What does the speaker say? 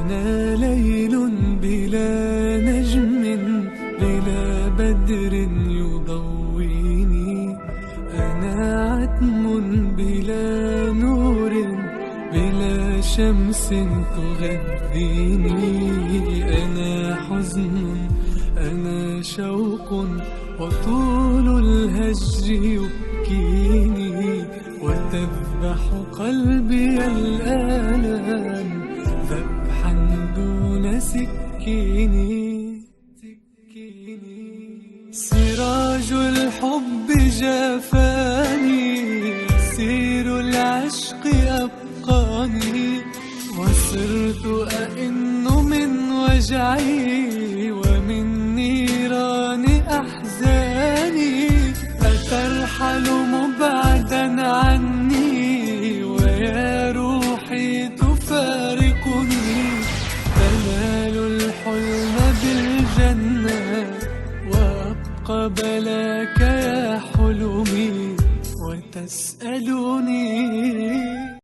أنا ليل بلا نجم بلا بدر يضويني، أنا عتم بلا نور بلا شمس تغذيني، أنا حزن أنا شوق وطول الهجر يبكيني، وتذبح قلبي الآلام ذبحا دون سكيني. سراج الحب جافاني، سير العشق أبقاني، وصرت أئن من وجعي ومن نيران أحزاني، أترحل مبعدا عني ويا روحي تفارقني، تنال الحلم بالجنة وأبقى بلاك يا حلمي وتسألني